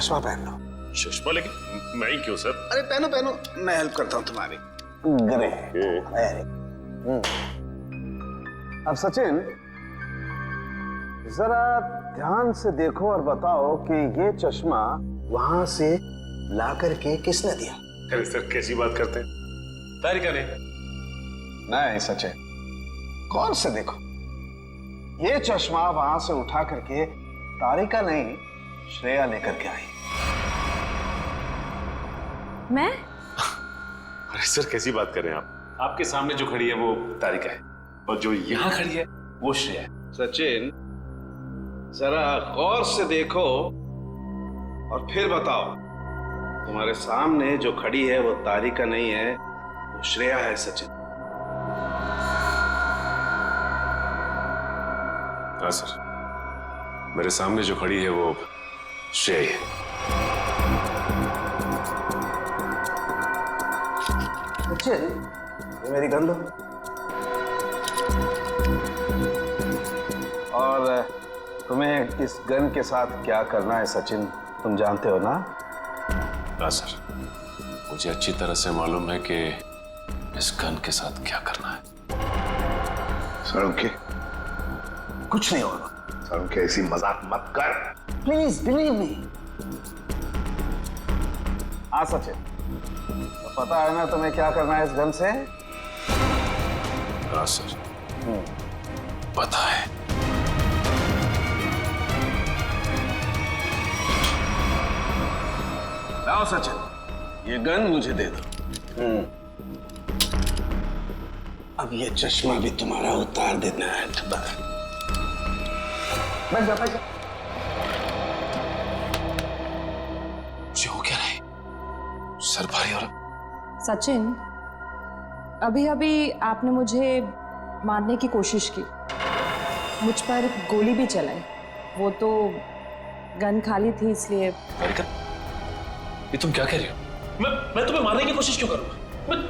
चश्मा पहन लो। चश्मा? लेकिन मैं ही क्यों सर? अरे पहनो पहनो, मैं हेल्प करता हूँ तुम्हारी। अब सचिन जरा ध्यान से देखो और बताओ कि ये चश्मा वहां से ला करके किसने दिया? अरे सर कैसी बात करते हैं, तारिका ने। नहीं सचिन, कौन से देखो, ये चश्मा वहां से उठा करके तारिका नहीं श्रेया लेकर के आई। मैं? अरे सर कैसी बात कर रहे हैं आप? आपके सामने जो खड़ी है वो तारिका है और जो यहाँ खड़ी है वो श्रेया है। सचिन जरा गौर से देखो और फिर बताओ, तुम्हारे सामने जो खड़ी है वो तारिका नहीं है, वो श्रेया है। सचिन। हाँ सर, मेरे सामने जो खड़ी है वो श्रेया है। सचिन, ये मेरी गन दो। और तुम्हें इस गन के साथ क्या करना है सचिन, तुम जानते हो ना? हाँ सर, मुझे अच्छी तरह से मालूम है कि इस गन के साथ क्या करना है। सड़ों कुछ नहीं होगा। सड़ों के ऐसी मजाक मत कर। Please believe me. हाँ सचिन, तो पता है ना तुम्हें क्या करना है इस गन से? हाँ सर, पता है। लाओ सचिन, ये गन मुझे दे दो। अब ये चश्मा भी तुम्हारा उतार देना है। बैठ जा, बैठ जा। मुझे हो क्या रहा है? सर भारी हो रहा। सचिन, अभी अभी आपने मुझे मारने की कोशिश की, मुझ पर गोली भी चलाई, वो तो गन खाली थी इसलिए। तारिका, ये तुम क्या कह रही हो? मैं तुम्हें मारने की कोशिश क्यों करूंगा?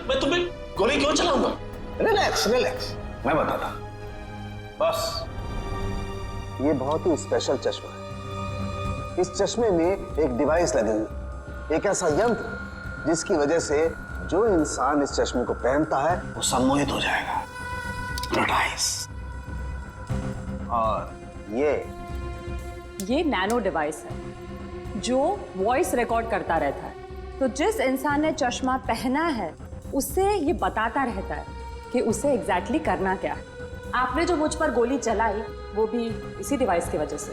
मैं तुम्हें गोली क्यों चलाऊंगा? रिलैक्स रिलैक्स, मैं बताता। बस ये बहुत ही स्पेशल चश्मा है। इस चश्मे में एक डिवाइस लगी हुई, एक ऐसा यंत्र जिसकी वजह से जो इंसान इस चश्मे को पहनता है वो सम्मोहित हो जाएगा, hypnotize। और ये नैनो डिवाइस है जो वॉइस रिकॉर्ड करता रहता है, तो जिस इंसान ने चश्मा पहना है उससे ये बताता रहता है कि उसे एग्जैक्टली करना क्या है। आपने जो मुझ पर गोली चलाई वो भी इसी डिवाइस की वजह से।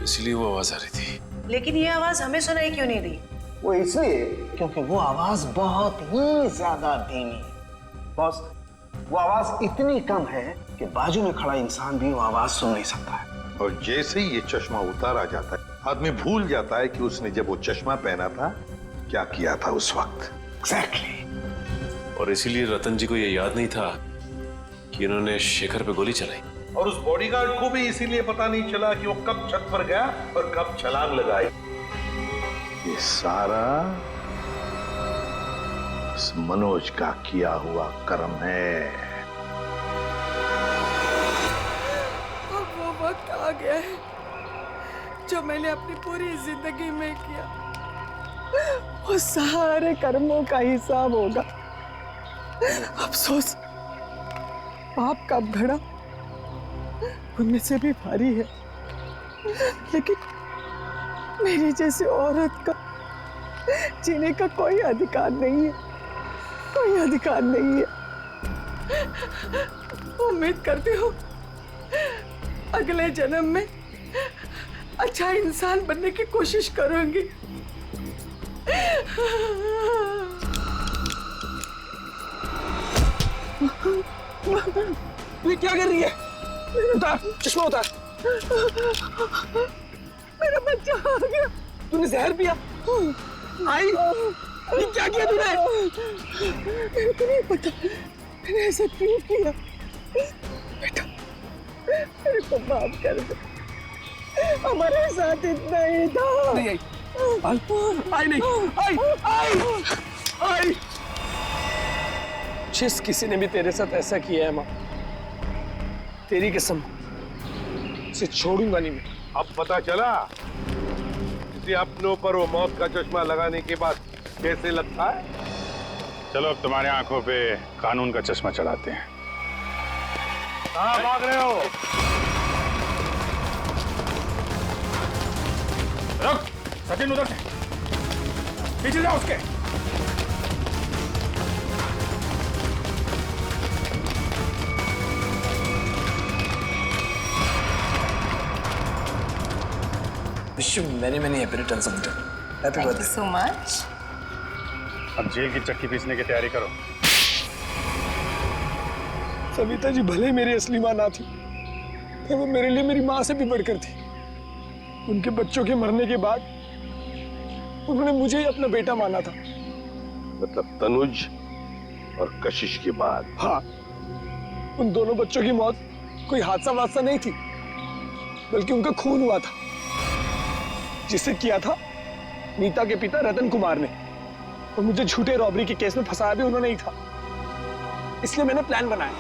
इसलिए वो आवाज आ रही थी। लेकिन ये आवाज हमें सुनाई क्यों नहीं दी? वो इसलिए क्योंकि वो आवाज बहुत ही ज्यादा धीमी है। बॉस, वो आवाज इतनी कम है कि बाजू में खड़ा इंसान भी वो आवाज सुन नहीं सकता है। और जैसे ही ये चश्मा उतारा जाता है, आदमी भूल जाता है कि उसने जब वो चश्मा पहना था क्या किया था उस वक्त। एग्जैक्टली। और इसीलिए रतन जी को ये याद नहीं था कि इन्होंने शेखर पे गोली चलाई। और उस बॉडीगार्ड को भी इसीलिए पता नहीं चला कि वो कब छत पर गया और कब छलांग लगाई। ये सारा इस मनोज का किया हुआ कर्म है। अब वो वक्त आ गया है जो मैंने अपनी पूरी जिंदगी में किया, वो सारे कर्मों का हिसाब होगा। अफसोस, पाप का घड़ा उनमें से भी भारी है, लेकिन मेरी जैसी औरत का जीने का कोई अधिकार नहीं है, कोई अधिकार नहीं है। उम्मीद करती हूँ अगले जन्म में अच्छा इंसान बनने की कोशिश करूंगी। ये क्या कर रही है? उतार चश्मा, उतार। मेरा बच्चा आ गया। तूने जहर पिया? आई, ये क्या किया तूने? मेरे को नहीं पता मैंने ऐसा क्यों किया। बेटा, मेरे को माफ कर दे, हमारे साथ इतना ही था। नहीं आई, आई नहीं, आई। जिस किसी ने भी तेरे साथ ऐसा किया है माँ, तेरी कसम, उसे छोड़ूंगा नहीं मैं। अब पता चला अपने अपनों पर वो मौत का चश्मा लगाने के बाद कैसे लगता है? चलो अब तुम्हारे आंखों पे कानून का चश्मा चढ़ाते हैं। कहाँ भाग रहे हो? रुक, सचिन उधर से पीछे जाओ उसके। Wish you many happy returns of the day. Happy Thank you birthday. so much. अब जेल की चक्की पीसने की तैयारी करो। सविता जी भले मेरी असली माँ ना थी, पर वो मेरे लिए मेरी माँ से भी बढ़कर थी। उनके बच्चों के मरने के बाद उन्होंने मुझे ही अपना बेटा माना था। मतलब तनुज और कशिश के बाद? हाँ, उन दोनों बच्चों की मौत कोई हादसा वादसा नहीं थी, बल्कि उनका खून हुआ था, जिसे किया था नीता के पिता रतन कुमार ने, और मुझे झूठे रॉबरी के केस में फंसाया भी उन्होंने ही था। इसलिए मैंने प्लान बनाया,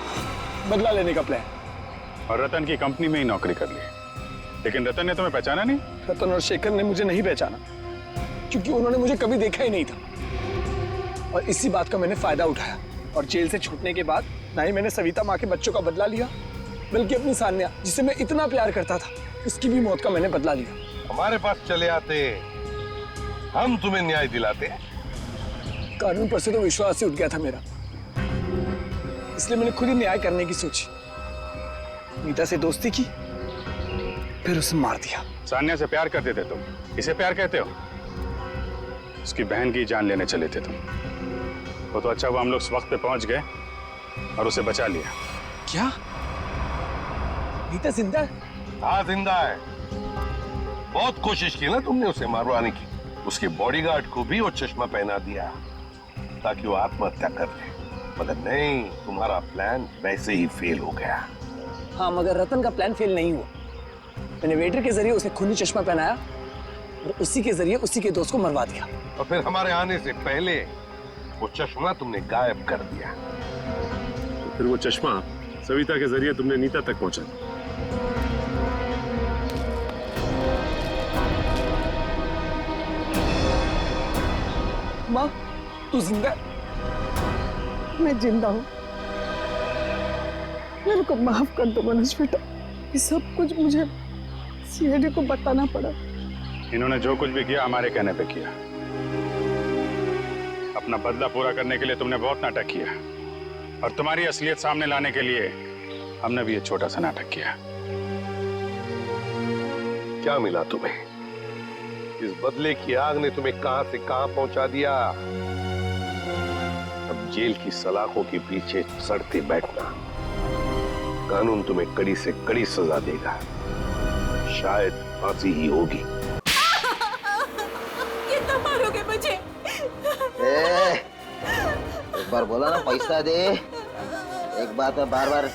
बदला लेने का प्लान। और रतन की कंपनी में ही नौकरी कर ली, लेकिन रतन ने तुम्हें पहचाना नहीं? रतन और शेखर ने मुझे नहीं पहचाना, क्योंकि उन्होंने मुझे कभी देखा ही नहीं था। और इसी बात का मैंने फायदा उठाया, और जेल से छूटने के बाद ना ही मैंने सविता माँ के बच्चों का बदला लिया, बल्कि अपनी सान्या, जिसे मैं इतना प्यार करता था, उसकी भी मौत का मैंने बदला लिया। हमारे पास चले आते, हम तुम्हें न्याय दिलाते। कानून पर से तो विश्वास ही उठ गया था मेरा, इसलिए मैंने खुद ही न्याय करने की सोची। नीता से दोस्ती की, फिर उसे मार दिया। सान्या से प्यार करते थे तुम, इसे प्यार कहते हो? उसकी बहन की जान लेने चले थे तुम। वो तो अच्छा हुआ हम लोग इस वक्त पे पहुंच गए और उसे बचा लिया। क्या नीता जिंदा है? हाँ जिंदा है। बहुत कोशिश की ना तुमने उसे मारवाने की। उसके बॉडीगार्ड को भी वो चश्मा पहना दिया ताकि वो आत्महत्या कर ले, मगर नहीं, तुम्हारा प्लान वैसे ही फेल हो गया। हाँ, मगर रतन का प्लान फेल नहीं हुआ। मैंने वेटर के जरिए उसे खूनी चश्मा पहनाया और उसी के जरिए उसी के दोस्त को मरवा दिया। और फिर हमारे आने से पहले वो चश्मा तुमने गायब कर दिया। तो फिर वो चश्मा सविता के जरिए तुमने नीता तक पहुंचा दिया। माँ, तू जिंदा है? मैं जिंदा हूँ। मेरे को माफ कर दो मनोज बेटा, ये सब कुछ मुझे सीआईडी को बताना पड़ा। इन्होंने जो कुछ भी किया हमारे कहने पे किया। अपना बदला पूरा करने के लिए तुमने बहुत नाटक किया, और तुम्हारी असलियत सामने लाने के लिए हमने भी ये छोटा सा नाटक किया। क्या मिला तुम्हें? इस बदले की आग ने तुम्हें कहां से कहां पहुंचा दिया। अब जेल की सलाखों के पीछे सड़ते बैठना। कानून तुम्हें कड़ी से कड़ी सजा देगा, शायद फांसी ही होगी। कितना मारोगे मुझे? एक बार बोला ना पैसा दे, एक बात बार बार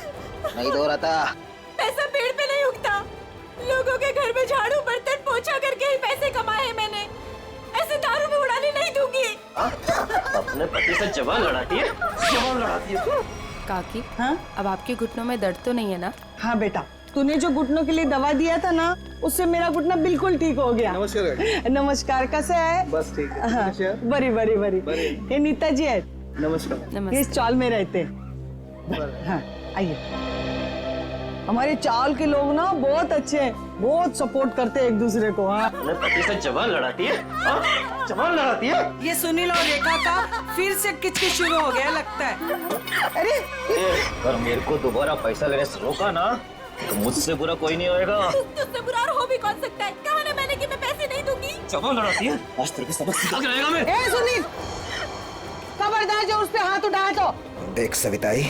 नहीं दोहराता। पैसा पेड़ पे नहीं उगता। लोगों के घर में झाड़ू बर्तन पोछा करके ही पैसे कमाए हैं मैंने। ऐसे दारू में उड़ाने नहीं दूंगी। अपने पति से जवान लड़ाती है, जवान लड़ाती है तू। काकी, हाँ? अब आपके घुटनों में दर्द तो नहीं है ना? हाँ बेटा, तूने जो घुटनों के लिए दवा दिया था ना, उससे मेरा घुटना बिल्कुल ठीक हो गया। नमस्कार। नमस्कार, कैसे है? बस ठीक है। हाँ, बड़ी बड़ी बड़ी। ये नीता जी है, नमस्कार। ये नमस्ते। इस चाल में रहते हैं। हाँ, आइए। हमारे चाल के लोग ना बहुत अच्छे हैं, बहुत सपोर्ट करते हैं एक दूसरे को। हाँ, अपने पति से जवान लड़ाती है, हाँ? जवान लड़ाती है। ये सुनील और रेखा का फिर से किचकिच शुरू हो गया लगता है। अरे अगर मेरे को दोबारा पैसा लेने से रोका ना, तो मुझसे बुरा कोई नहीं होएगा। तुझसे बुरा और हो भी कौन सकता है? कहा ना मैंने कि मैं पैसे नहीं दूंगी। जवान लड़ाती है, आज तेरे को सबक सिखा के रहेगा मैं। ए सुनील, खबरदार जो उस पे हाथ उठाया तो। देख सविताई,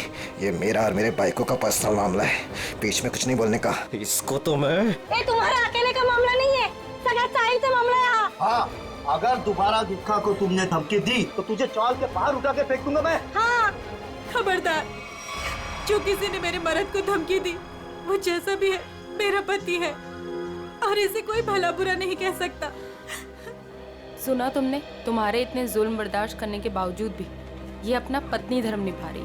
ये मेरा और मेरे बाइकों का पर्सनल मामला है, बीच में कुछ नहीं बोलने का। इसको तो मैं ये तुम्हारा अकेले का मामला नहीं है, सगा साहिल से मामला है यहाँ। हाँ, अगर दोबारा दुखा को तुमने धमकी दी तो तुझे चाल के बाहर उठा के फेंक दूंगा मैं। हाँ, खबरदार, जो किसी ने मेरे मर्द को धमकी दी, वो जैसा भी है मेरा पति है, और इसे कोई भला बुरा नहीं कह सकता। सुना तुमने? तुम्हारे इतने जुल्म बर्दाश्त करने के बावजूद भी ये अपना पत्नी धर्म निभा रही।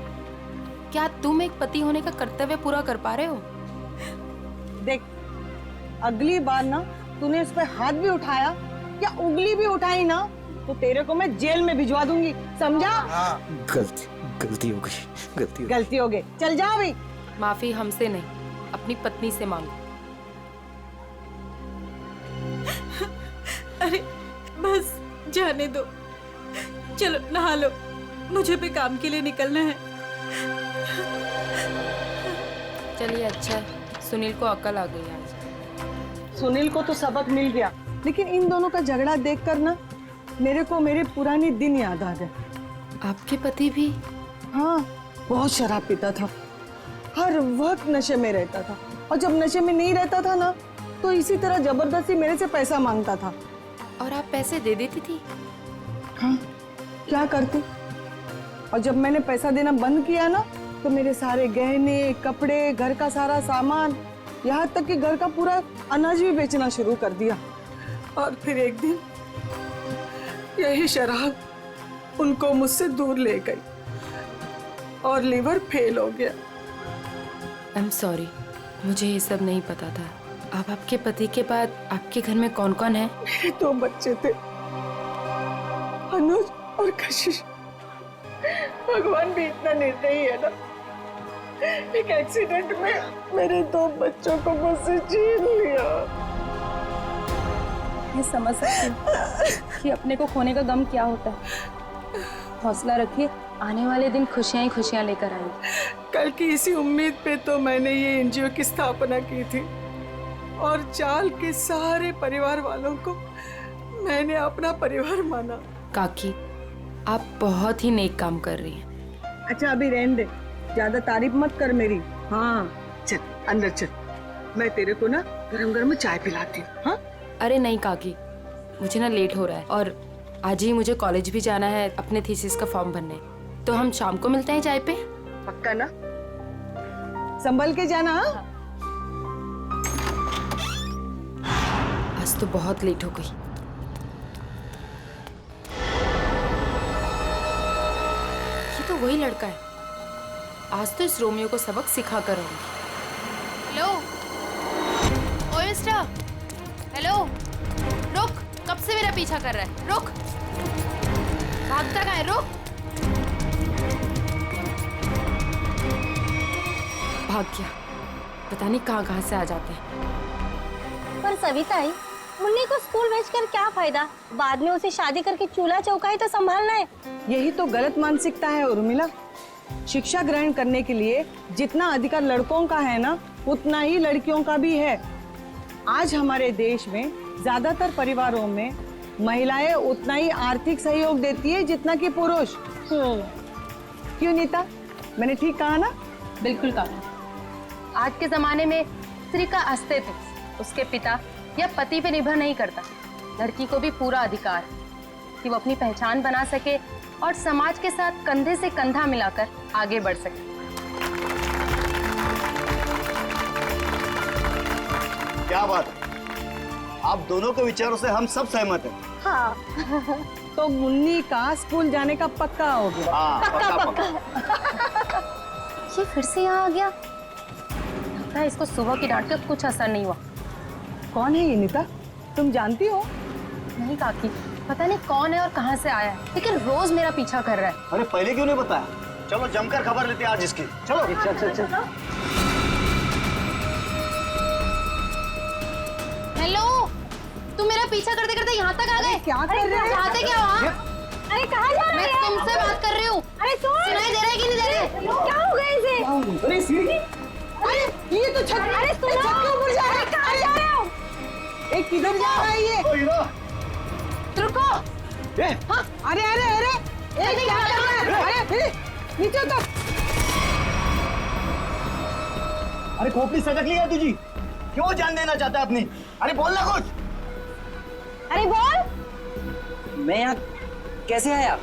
क्या तुम एक पति होने का कर्तव्य पूरा कर पा रहे हो? देख, अगली बार ना तूने इस पे हाथ भी उठाया या उंगली भी उठाई ना तो तेरे को मैं जेल में भिजवा दूंगी, समझा? गलती हो गई। गलती हो गई, चल जा अभी। माफी हमसे नहीं, अपनी पत्नी से मांगो। अरे बस जाने दो, चलो नहा लो, मुझे भी काम के लिए निकलना है। चलिए अच्छा है, सुनील को अकल आ गई आज। सुनील को तो सबक मिल गया, लेकिन इन दोनों का झगड़ा देखकर ना मेरे को मेरे पुराने दिन याद आ गए। आपके पति भी? हाँ, बहुत शराब पीता था, हर वक्त नशे में रहता था, और जब नशे में नहीं रहता था ना तो इसी तरह जबरदस्ती मेरे से पैसा मांगता था। और आप पैसे दे देती थी? हाँ, क्या करती? और जब मैंने पैसा देना बंद किया ना तो मेरे सारे गहने, कपड़े, घर का सारा सामान, यहाँ तक कि घर का पूरा अनाज भी बेचना शुरू कर दिया। और फिर एक दिन यही शराब उनको मुझसे दूर ले गई और लीवर फेल हो गया। आई एम सॉरी, मुझे ये सब नहीं पता था। अब आपके पति के बाद आपके घर में कौन कौन है? मेरे 2 बच्चे थे, अनुज और कशिश। भगवान भी इतना निर्दयी है ना, एक एक्सीडेंट में मेरे 2 बच्चों को मुझसे छीन लिया। मैं समझ सकती हूँ कि अपने को खोने का गम क्या होता है। हौसला रखिए, आने वाले दिन खुशियाँ ही खुशियाँ लेकर आएंगे। कल की इसी उम्मीद पे तो मैंने ये एनजीओ की स्थापना की थी, और चाल के सारे परिवार वालों को मैंने अपना परिवार माना। काकी, आप बहुत ही नेक काम कर रही हैं। अच्छा अभी रहने दे, ज्यादा तारीफ मत कर मेरी। हाँ चल अंदर चल, मैं तेरे को ना गरम गरम चाय पिलाती हूँ। हाँ अरे नहीं काकी, मुझे ना लेट हो रहा है और आज ही मुझे कॉलेज भी जाना है अपने थीसिस का फॉर्म भरने। तो हम शाम को मिलते हैं चाय पे? पक्का ना? संभल के जाना। आज तो बहुत लेट हो गई। ये तो वही लड़का है, आज तो इस रोमियो को सबक सिखा कर आऊंगी। हेलो ओएस्टर, हेलो, रुक, कब से मेरा पीछा कर रहा है? रुक, भागता कहाँ है? रुक। भाग गया, पता नहीं कहाँ कहाँ से आ जाते हैं। पर सविता आई, मुन्नी को स्कूल भेजकर क्या फायदा? बाद में उसे शादी करके चूल्हा चौका ही तो संभालना है। यही तो गलत मानसिकता है उर्मिला। शिक्षा ग्रहण करने के लिए जितना अधिकार लड़कों का है ना, उतना ही लड़कियों का भी है। आज हमारे देश में ज्यादातर परिवारों में महिलाएं उतना ही आर्थिक सहयोग देती है जितना कि पुरुष। क्यों नीता, मैंने ठीक कहा ना? बिल्कुल कहा। आज के जमाने में स्त्री का अस्तित्व उसके पिता या पति पे निर्भर नहीं करता। लड़की को भी पूरा अधिकार है कि वो अपनी पहचान बना सके और समाज के साथ कंधे से कंधा मिलाकर आगे बढ़ सके। क्या बात है, आप दोनों के विचारों से हम सब सहमत हैं। हाँ तो मुन्नी का स्कूल जाने का पक्का हो गया। हाँ, पक्का। ये फिर से यहाँ आ गया। लगता है इसको सुबह की डांट का कुछ असर नहीं हुआ। कौन है ये नीता, तुम जानती हो? नहीं काकी, पता नहीं कौन है और कहाँ से आया है, लेकिन रोज मेरा पीछा कर रहा है। अरे पहले क्यों नहीं बताया? चलो जमकर खबर लेते हैं आज इसकी। चलो चल। हेलो, तुम मेरा पीछा करते करते यहाँ तक आ गए? क्या कर रहे हो? चाहते क्या हो? हाँ? अरे कहाँ जा रहे मैं हैं? तुमसे बात कर रही हूँ। अरे सुनाई दे रहा है कि नहीं दे रहा है? क्या हो गया इसे? अरे सीढ़ी, अरे ये तो छत, अरे तुम छत के ऊपर जा रहे हो? कहाँ जा रहे हो? एक किधर जा रहा है ये? रुको। हाँ, अरे एक क्या कर रहा है? अरे नीचे उतर। अरे खोपड़ी सटक लिया तुझी, क्यों जान देना चाहता है अपनी? अरे बोल ना कुछ। अरे बोल। मैं यहाँ कैसे आया?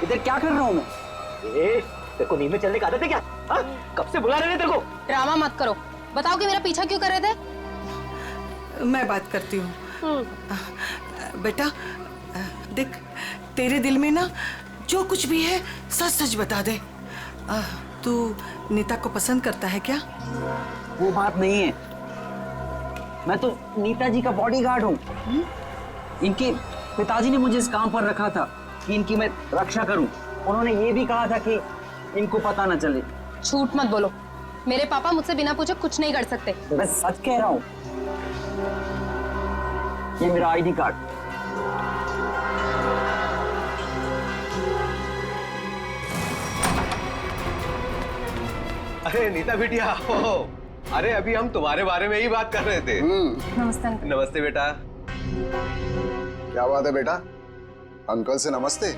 इधर क्या कर रहा हूँ मैं? तेरे को नींद में चलने का आदत है क्या? हाँ? कब से बुला रहे थे तेरे को? ड्रामा मत करो, बताओ कि मेरा पीछा क्यों कर रहे थे? मैं बात करती हूँ। बेटा देख, तेरे दिल में ना जो कुछ भी है सच सच बता दे। तू नीता को पसंद करता है क्या? वो बात नहीं है, मैं तो नीता जी का बॉडीगार्ड हूँ। इनके पिताजी ने मुझे इस काम पर रखा था कि इनकी मैं रक्षा करूं। उन्होंने ये भी कहा था कि इनको पता न चले। झूठ मत बोलो, मेरे पापा मुझसे बिना पूछे कुछ नहीं कर सकते। मैं सच कह रहा हूं। ये मेरा आईडी कार्ड। अरे नीता बिटिया, अरे अभी हम तुम्हारे बारे में ही बात कर रहे थे। नमस्ते अंकल। नमस्ते बेटा। क्या बात है बेटा, अंकल से नमस्ते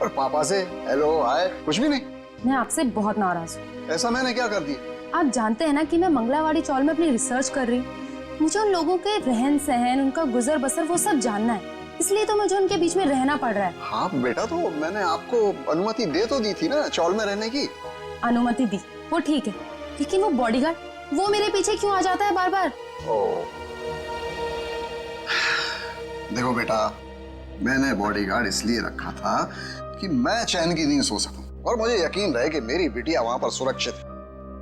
और पापा से हेलो हाय कुछ भी नहीं? मैं आपसे बहुत नाराज हूँ। ऐसा मैंने क्या कर दिया? आप जानते हैं ना कि मैं मंगलावाड़ी चौल में अपनी रिसर्च कर रही हूँ। मुझे उन लोगों के रहन सहन, उनका गुजर बसर वो सब जानना है, इसलिए तो मुझे उनके बीच में रहना पड़ रहा है। हाँ बेटा, तो मैंने आपको अनुमति दे तो दी थी ना चौल में रहने की। अनुमति दी वो ठीक है, लेकिन वो बॉडीगार्ड वो मेरे पीछे क्यों आ जाता है बार बार? देखो बेटा, मैंने बॉडीगार्ड इसलिए रखा था कि मैं चैन की नींद सो सकूं और मुझे यकीन रहे कि मेरी बिटिया वहां पर सुरक्षित है।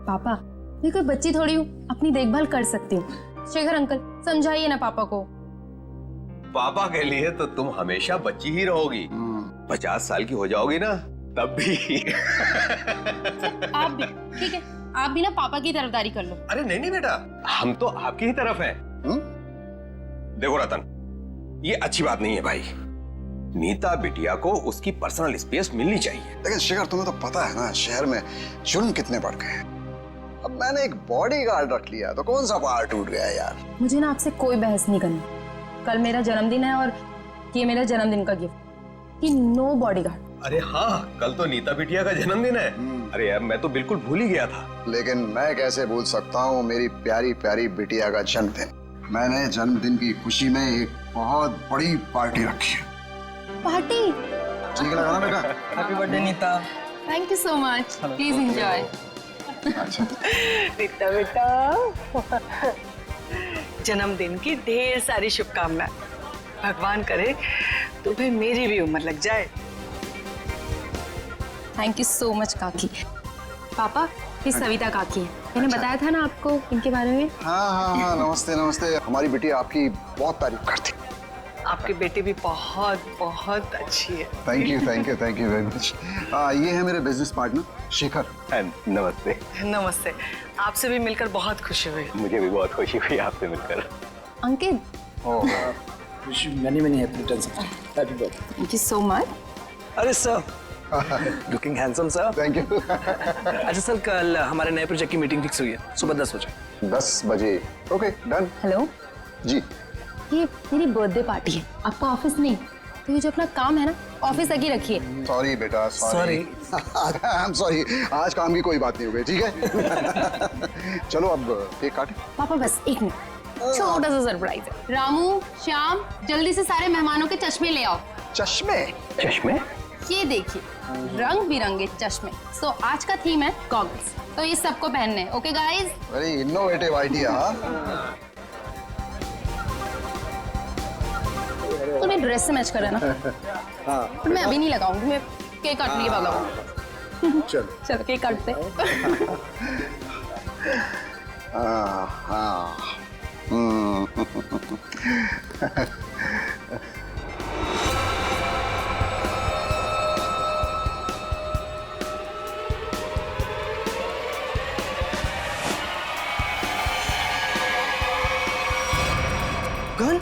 पापा, मैं कोई बच्ची थोड़ी हूँ, अपनी देखभाल कर सकती हूँ। शेखर अंकल, समझाइए ना पापा को। पापा के लिए तो तुम हमेशा बच्ची ही रहोगी। 50 साल की हो जाओगी ना तब भी। आप भी ठीक है, आप भी ना पापा की तरफदारी कर लो। अरे नहीं नहीं बेटा, हम तो आपकी ही तरफ हैं। देखो रतन, ये अच्छी बात नहीं है भाई। नीता बिटिया को उसकी पर्सनल स्पेस मिलनी चाहिए। लेकिन शेखर, तुम्हें तो पता है ना शहर में जुर्म कितने बढ़ गए। अब मैंने एक बॉडीगार्ड रख लिया तो कौन सा पहाड़ टूट गया यार। मुझे ना आपसे कोई बहस नहीं करनी। कल मेरा जन्मदिन है और ये मेरा जन्मदिन का गिफ्ट कि नो बॉडीगार्ड। अरे हाँ, कल तो नीता बिटिया का जन्मदिन है। अरे यार, मैं तो बिल्कुल भूल ही गया था। लेकिन मैं कैसे भूल सकता हूँ मेरी प्यारी प्यारी बिटिया का जन्मदिन। मैंने जन्मदिन की खुशी में एक बहुत बड़ी पार्टी रखी है। पार्टी? ठीक लगा ना बेटा? Happy birthday Nita. Thank you so much, please enjoy. Nita बेटा, जन्मदिन की ढेर सारी शुभकामनाएं। भगवान करे तुम्हें मेरी भी उम्र लग जाए। थैंक यू सो मच काकी। पापा, ये सविता काकी है, मैंने बताया था ना आपको इनके बारे में। हाँ हाँ हाँ, नमस्ते नमस्ते। हमारी बिटिया आपकी बहुत तारीफ करती। आपकी बेटी भी बहुत बहुत अच्छी है। Thank you very much. ये है मेरे बिजनेस पार्टनर शेखर। नमस्ते। नमस्ते, आपसे भी मिलकर बहुत खुशी हुई। मुझे भी बहुत खुशी हुई आपसे मिलकर। Ankit, many happy returns. Happy birthday. Thank you so much. अरे sir, looking handsome sir. Thank you. अच्छा सर, कल हमारे नए प्रोजेक्ट की मीटिंग फिक्स हुई है सुबह 10 बजे। 10 बजे? Okay done. हेलो जी, ये मेरी बर्थडे पार्टी है, आपका ऑफिस नहीं, तो ये जो अपना काम है ना ऑफिस तक ही रखिए। सॉरी बेटा, सॉरी। आई एम सॉरी, आज काम की कोई बात नहीं हो गई, ठीक है? चलो अब केक काटें। पापा बस एक मिनट, छोटा सा सरप्राइज है। रामू, श्याम, जल्दी से सारे मेहमानों के चश्मे ले आओ। चश्मे? चश्मे? ये देखिए, रंग बिरंगे चश्मे। सो आज का थीम है गॉगल्स, तो ये सबको पहनने हैं। Okay guys? Very innovative idea. तो मैं ड्रेस से मैच कर रहा है ना। हाँ, मैं अभी नहीं लगाऊंगी, मैं केक काटने के बाद लगाऊंगी। चलो चलो केक काटते हैं। हाँ। गन?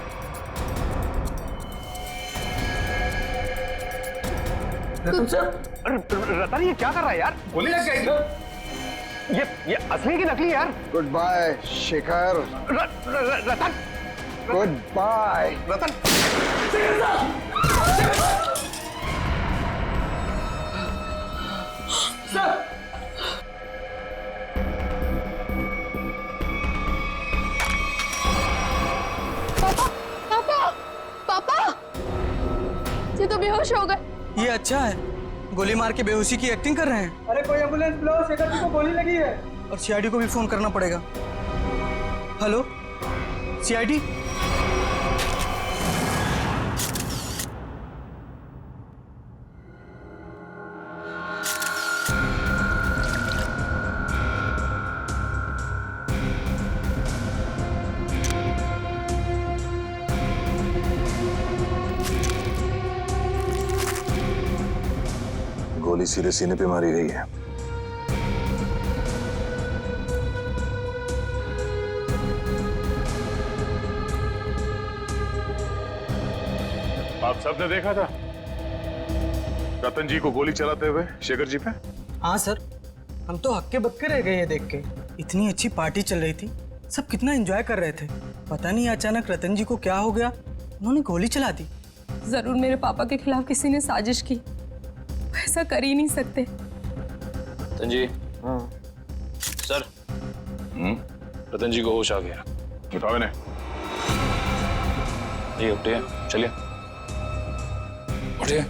रतन सर, रतन ये क्या कर रहा है यार? गोली लग गई। ये असली की नकली यार। Goodbye Shekhar. Ratan, goodbye Ratan. पापा, ये तो बेहोश हो गए। ये अच्छा है, गोली मार के बेहोशी की एक्टिंग कर रहे हैं। अरे कोई एम्बुलेंस बुलाओ, शेखर जी को गोली लगी है। और सीआईडी को भी फोन करना पड़ेगा। Hello CID? गोली सीधे सीने पे मारी गई है। आप सबने देखा था रतन जी को गोली चलाते हुए शेखर जी पे? हाँ सर, हम तो हक्के बक्के रह गए ये देख के। इतनी अच्छी पार्टी चल रही थी, सब कितना एंजॉय कर रहे थे। पता नहीं अचानक रतन जी को क्या हो गया, उन्होंने गोली चला दी। जरूर मेरे पापा के खिलाफ किसी ने साजिश की, ऐसा कर ही नहीं सकते। रतन जी। सर। रतन जी को होश आ गया। उठाओ इन्हें। ये उठिए, चलिए उठिए।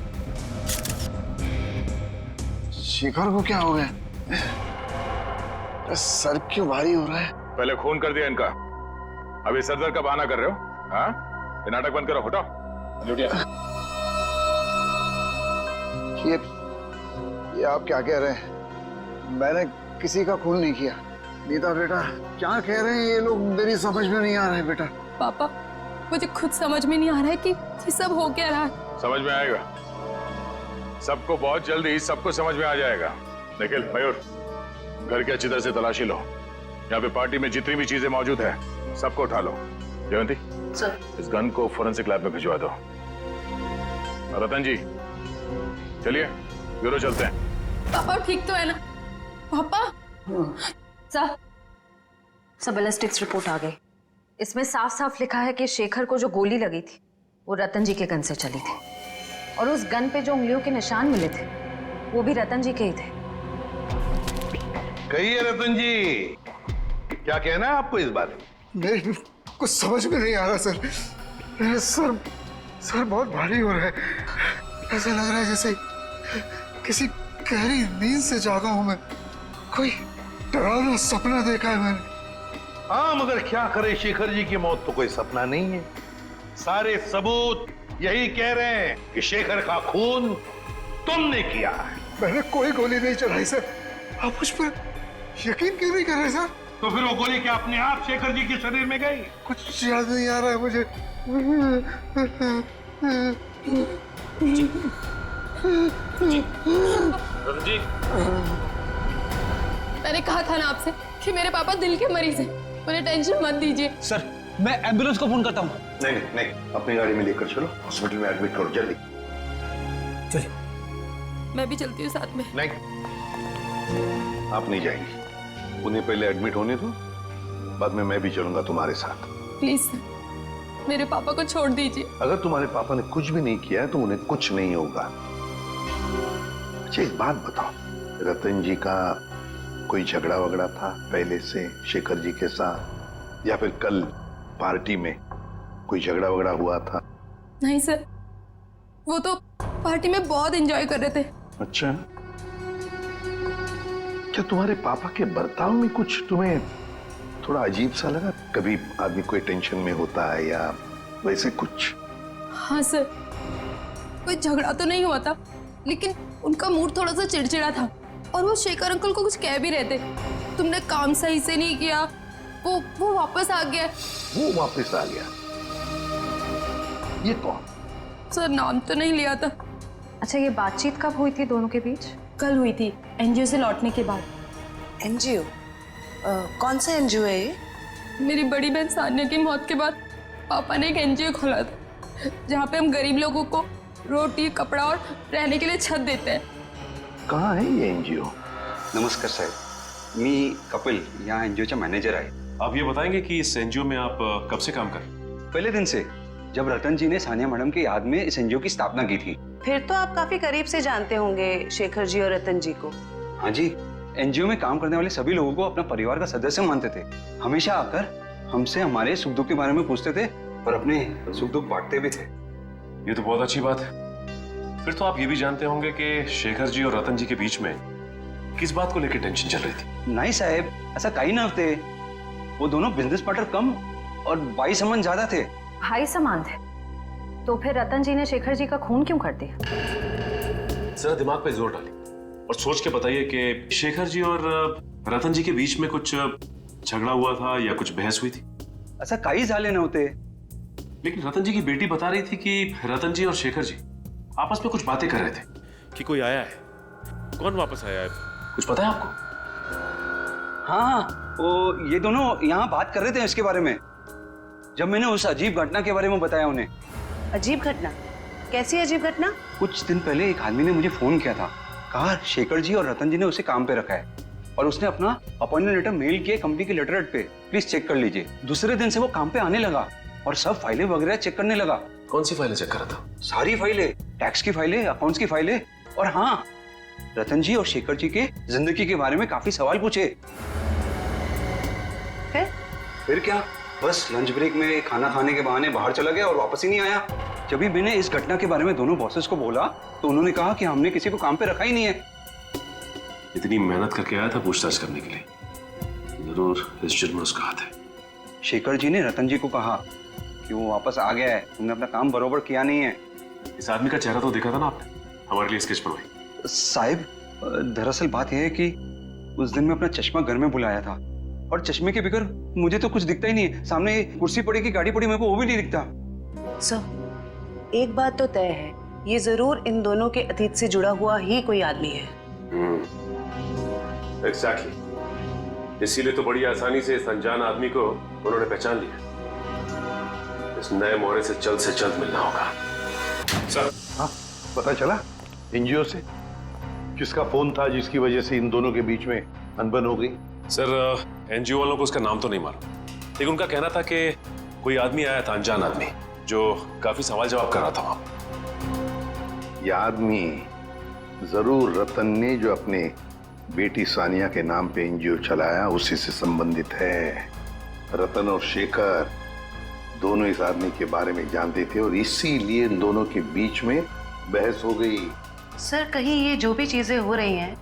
शेखर को क्या हो गया? सर क्यों भारी हो रहा है? पहले खून कर दिया इनका, अभी सरदर्द का बहाना कर रहे हो? हाँ, ये नाटक बंद करो, हटाओ। ये आप क्या कह रहे हैं? मैंने किसी का खून नहीं किया। नीता बेटा, क्या कह रहे हैं ये लोग? मेरी समझ में नहीं आ रहा है बेटा। पापा, मुझे खुद समझ में नहीं आ रहा है कि ये सब हो क्या रहा है। समझ में आएगा, सबको बहुत जल्दी सबको समझ में आ जाएगा। निखिल, मयूर, घर की अच्छी तरह से तलाशी लो। यहाँ पे पार्टी में जितनी भी चीजें मौजूद है सबको उठा लो। जयंती सर, इस गन को फोरेंसिक लैब में भिजवा दो। रतन जी चलिए ब्यूरो चलते हैं। पापा ठीक तो है ना? पापा सब बैलिस्टिक्स रिपोर्ट आ गई। इसमें साफ साफ लिखा है कि शेखर को जो गोली लगी थी वो रतन जी के गन से चली थी, और उस गन पे जो उंगलियों के निशान मिले थे वो भी रतन जी के ही थे। कहिए रतन जी, क्या कहना है आपको इस बारे में? मेरे कुछ समझ में नहीं आ रहा सर। मेरा सर बहुत भारी हो रहा है। ऐसा लग रहा है जैसे किसी गहरी नींद से जागा हूं मैं। कोई डरावना सपना देखा है मैंने। हाँ, मगर क्या करे, शेखर जी की मौत तो कोई सपना नहीं है। सारे सबूत यही कह रहे हैं कि शेखर का खून तुमने किया है। मैंने कोई गोली नहीं चलाई सर। आप मुझ पर यकीन क्यों नहीं कर रहे सर? तो फिर वो गोली क्या अपने आप शेखर जी के शरीर में गई? कुछ याद नहीं आ रहा है मुझे। जी, मैंने कहा था ना आपसे कि मेरे पापा दिल के मरीज हैं, उन्हें टेंशन मत दीजिए। सर, मैं एम्बुलेंस को फोन करता हूँ। नहीं नहीं नहीं, अपनी गाड़ी में लेकर चलो, हॉस्पिटल में एडमिट करो जल्दी। चलिए। मैं भी चलती हूँ साथ में। नहीं, आप नहीं जाएंगी। उन्हें पहले एडमिट होने दो, बाद में मैं भी चलूंगा तुम्हारे साथ। प्लीज सर, मेरे पापा को छोड़ दीजिए। अगर तुम्हारे पापा ने कुछ भी नहीं किया है तो उन्हें कुछ नहीं होगा। अच्छा, एक बात बताओ, रतन जी का कोई झगड़ा वगड़ा था पहले से शेखर जी के साथ, या फिर कल पार्टी में कोई झगड़ा वगड़ा हुआ था? नहीं सर, वो तो पार्टी में बहुत एंजॉय कर रहे थे। अच्छा, क्या तुम्हारे पापा के बर्ताव में कुछ तुम्हें थोड़ा अजीब सा लगा? कभी आदमी कोई टेंशन में होता है या वैसे कुछ? हाँ सर, कोई झगड़ा तो नहीं हुआ था, लेकिन उनका मूड थोड़ा सा चिड़चिड़ा था, और वो शेखर अंकल को कुछ कह भी रहे थे। तुमने काम सही से नहीं किया, वो वापस आ गया। वो वापस आ गया? ये कौन? सर, नाम तो नहीं लिया था। अच्छा, ये बातचीत कब हुई थी दोनों के बीच? कल हुई थी, एनजीओ से लौटने के बाद। एनजीओ? कौन सा एनजीओ है ये? मेरी बड़ी बहन सानिया की मौत के बाद पापा ने एक एनजीओ खोला था, जहाँ पे हम गरीब लोगों को रोटी, कपड़ा और रहने के लिए छत देते हैं। कहाँ है ये एनजीओ? नमस्कार साहेब, मी कपिल, यहाँ एनजीओ मॅनेजर आहे। आप ये बताएंगे कि इस एनजीओ में आप कब से काम कर रहे हैं? पहले दिन से, जब रतन जी ने सानिया मैडम की याद में इस एनजीओ की स्थापना की थी। फिर तो आप काफी करीब से जानते होंगे शेखर जी और रतन जी को। हाँ जी, एनजीओ में काम करने वाले सभी लोगों को अपना परिवार का सदस्य मानते थे। हमेशा आकर हमसे हमारे सुख दुख के बारे में पूछते थे और अपने सुख दुख बांटते भी थे। ये तो बहुत अच्छी बात है। फिर तो आप ये भी जानते होंगे कि शेखर जी और रतन जी के बीच में किस बात को लेकर टेंशन चल रही थी? नहीं साहब, ऐसा कहीं ना थे। वो दोनों बिजनेस पार्टनर कम और भाई समान ज्यादा थे। भाई समान थे? तो फिर रतन जी ने शेखर जी का खून क्यों कर दिया? जरा दिमाग पे जोर डालिए और सोच के बताइए कि शेखर जी और रतन जी के बीच में कुछ झगड़ा हुआ था या कुछ बहस हुई थी? ऐसा कई झाले नव्हते। लेकिन रतन जी की बेटी बता रही थी कि रतन जी और शेखर जी आपस में कुछ बातें कर रहे थे कि कोई आया है कौन वापस आया है, कुछ पता है आपको? हाँ, वो ये दोनों यहाँ बात कर रहे थे इसके बारे में, जब मैंने उस अजीब घटना के बारे में बताया उन्हें। अजीब घटना? कैसी अजीब घटना? कुछ दिन पहले एक आदमी ने मुझे फोन किया था, कहा शेखर जी और रतन जी ने उसे काम पे रखा है और उसने अपना अपॉइंटमेंट लेटर मेल किया कंपनी के लेटर पे, प्लीज चेक कर लीजिए। दूसरे दिन से वो काम पे आने लगा और सब फाइलें वगैरह चेक करने लगा। कौन सी फाइलें चेक कर रहा था? सारी फाइलें, टैक्स की फाइलें, अकाउंट्स की फाइलें, और हाँ, रतन जी और शेखर जी के जिंदगी के बारे में काफी सवाल पूछे। फिर क्या, बस लंच ब्रेक में खाना खाने के बहाने बाहर चला गया और वापस ही नहीं आया। जब भी मैंने इस घटना के बारे में दोनों बॉसेस को बोला तो उन्होंने कहा कि हमने किसी को काम पे रखा ही नहीं है। इतनी मेहनत करके आया था पूछताछ करने के लिए, जरूर इस जुर्म में उसका हाथ है। शेखर जी ने रतन जी को कहा कि वो वापस आ गया है, तुमने अपना काम बरोबर किया नहीं है। इस आदमी का चेहरा तो देखा था ना आपने, हमारे लिए स्केच बनवाई। साहिब, दरअसल बात यह है कि उस दिन मैं अपना चश्मा घर में भुलाया था और चश्मे के बगैर मुझे तो कुछ दिखता ही नहीं है। सामने कुर्सी पड़ी कि गाड़ी पड़ी, मेरे को वो भी नहीं दिखता। सर, एक बात तो तय है, ये जरूर इन दोनों के अतीत से जुड़ा हुआ ही कोई आदमी है। एग्जैक्टली, इसीलिए तो बड़ी आसानी से इस अनजान आदमी को उन्होंने पहचान लिया। इस नए मोहरे से जल्द मिलना होगा। सर, हाँ, पता चला एनजीओ से किसका फोन था जिसकी वजह से इन दोनों के बीच में अनबन हो गई? सर, एनजीओ वालों को उसका नाम तो नहीं मालूम, लेकिन उनका कहना था कि कोई आदमी आया था, अनजान आदमी, जो काफी सवाल जवाब कर रहा था वहां। यह आदमी जरूर रतन ने जो अपने बेटी सानिया के नाम पे एनजीओ चलाया उसी से संबंधित है। रतन और शेखर दोनों इस आदमी के बारे में जानते थे और इसीलिए इन दोनों के बीच में बहस हो गई। सर, कहीं ये जो भी चीजें हो रही हैं,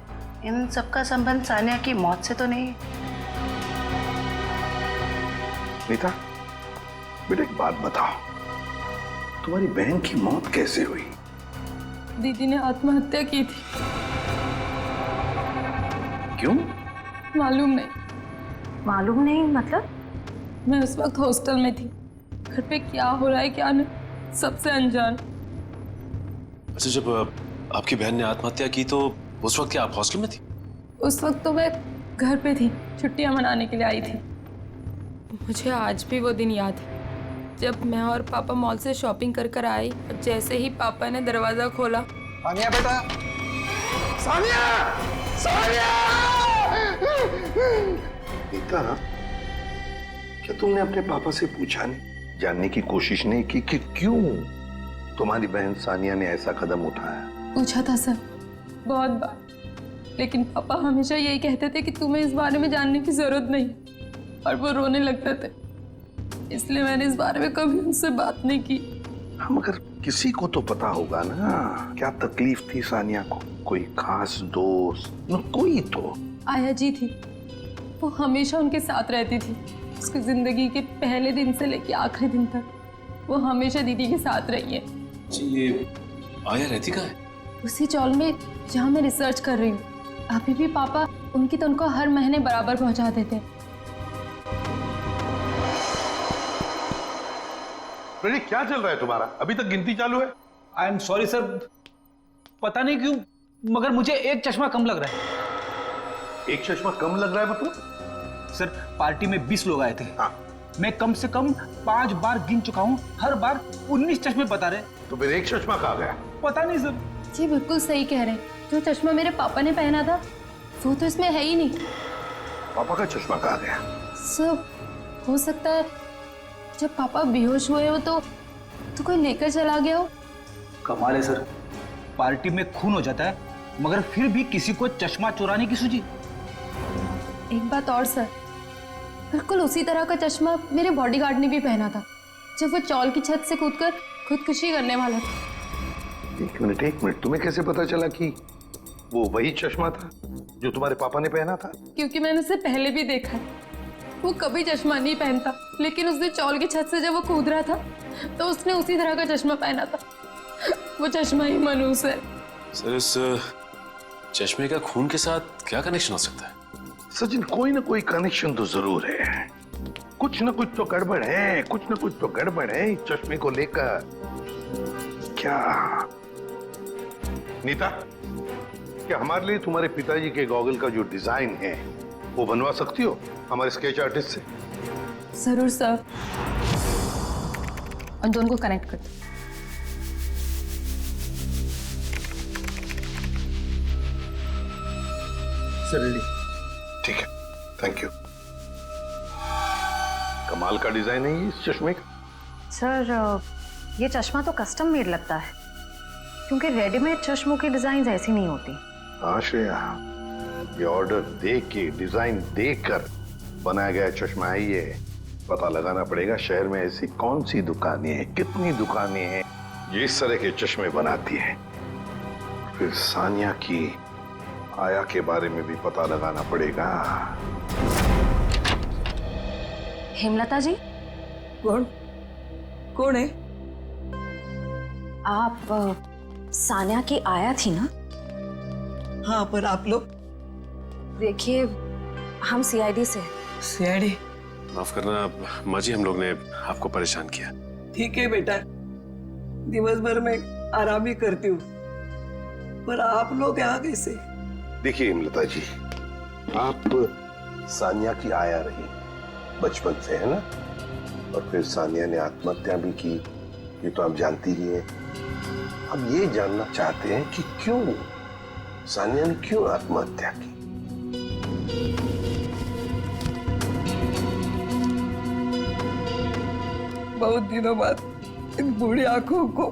इन सबका संबंध सानिया की मौत से तो नहीं? नीता, बेटा एक बात बताओ, तुम्हारी बहन की मौत कैसे हुई? दीदी ने आत्महत्या की थी। क्यों? मालूम नहीं। मालूम नहीं मतलब? मैं उस वक्त हॉस्टल में थी, घर पे क्या हो रहा है क्या नहीं, सबसे अनजान। अच्छा, जब आपकी बहन ने आत्महत्या की तो उस वक्त क्या आप हॉस्टल में थी? उस वक्त तो मैं घर पे थी, छुट्टियां मनाने के लिए आई थी। मुझे आज भी वो दिन याद है जब मैं और पापा मॉल से शॉपिंग कर आई और जैसे ही पापा ने दरवाजा खोला। सानिया बेटा, सानिया, सानिया! नीता, क्या तुमने अपने पापा से पूछा नहीं, जानने की कोशिश नहीं की कि क्यों तुम्हारी बहन सानिया ने ऐसा कदम उठाया? पूछा था सर, बहुत बार, लेकिन पापा हमेशा यही कहते थे कि तुम्हें इस बारे में जानने की जरूरत नहीं, और वो रोने लगते थे। इसलिए मैंने इस बारे में कभी उनसे बात नहीं की। हम अगर किसी को तो पता होगा ना क्या तकलीफ थी सानिया को, कोई खास दोस्त न कोई तो। आया जी थी, वो हमेशा उनके साथ रहती थी। उसकी जिंदगी के पहले दिन से लेके आखिरी दिन तक वो हमेशा दीदी के साथ रही है। जी, ये आया रहती कहाँ है? उसी चौल में जहाँ मैं रिसर्च कर रही हूँ। अभी भी पापा उनकी तनख्वाह हर महीने बराबर पहुँचा देते हैं। क्या चल रहा है तुम्हारा? अभी तक गिनती चालू है? आई एम सॉरी सर, पता नहीं क्यों मगर मुझे एक चश्मा कम लग रहा है। एक चश्मा कम लग रहा है मतलब? सर, पार्टी में 20 लोग आए थे। हाँ। मैं कम से कम 5 बार गिन चुका हूँ, हर बार 19 चश्मे बता रहे। तो फिर एक चश्मा कहाँ गया? पता नहीं सर। जी बिल्कुल सही कह रहे हैं, जो चश्मा मेरे पापा ने पहना था वो तो इसमें है ही नहीं। पापा का चश्मा कहाँ गया? सर, हो सकता है जब पापा बेहोश हुए हो तो कोई लेकर चला गया हो। कमाल है सर, पार्टी में खून हो जाता है मगर फिर भी किसी को चश्मा चुराने की सूझी। एक बात और सर, बिल्कुल उसी तरह का चश्मा मेरे बॉडीगार्ड ने भी पहना था जब वो चौल की छत से कूदकर खुदकुशी करने वाला था। एक मिनट, तुम्हें कैसे पता चला कि वो वही चश्मा था जो तुम्हारे पापा ने पहना था? क्योंकि मैंने उसे पहले भी देखा है, वो कभी चश्मा नहीं पहनता, लेकिन उसने चौल की छत से जब वो कूद रहा था तो उसने उसी तरह का चश्मा पहना था। वो चश्मा ही मनूस है। सर, इस चश्मे का खून के साथ क्या कनेक्शन हो सकता है? सचिन, कोई ना कोई कनेक्शन तो जरूर है, कुछ ना कुछ तो गड़बड़ है, कुछ ना कुछ तो गड़बड़ है इस चश्मे को लेकर। क्या नीता, क्या हमारे लिए तुम्हारे पिताजी के गॉगल का जो डिजाइन है वो बनवा सकती हो हमारे स्केच आर्टिस्ट से? जरूर सर। उन दोनों को कनेक्ट कर दो। ठीक है, थैंक यू। कमाल का डिजाइन है ये इस चश्मे का। सर ये चश्मा तो कस्टम मेड लगता है, क्योंकि रेडीमेड चश्मों की डिजाइन ऐसी नहीं होती। हाँ श्रेया, ये ऑर्डर देख के डिजाइन देख कर बनाया गया चश्मा है ये। पता लगाना पड़ेगा शहर में ऐसी कौन सी दुकानें हैं, कितनी दुकानें हैं जो इस तरह के चश्मे बनाती हैं। फिर सानिया की आया के बारे में भी पता लगाना पड़ेगा। हेमलता जी। कौन कौन है? आप सानिया की आया थी ना? हाँ, पर आप लोग? देखिए, हम सीआईडी से। सीआईडी? माफ करना माँ जी, हम लोग ने आपको परेशान किया। ठीक है बेटा, दिवस भर में आराम ही करती हूँ, पर आप लोग यहाँ कैसे? देखिए हेमलता जी, आप सानिया की आया रही बचपन से, है ना? और फिर सानिया ने आत्महत्या भी की, ये तो आप जानती ही हैं। हम ये जानना चाहते हैं कि क्यों सानिया ने क्यों आत्महत्या की। बहुत दिनों बाद इन बूढ़ी आंखों को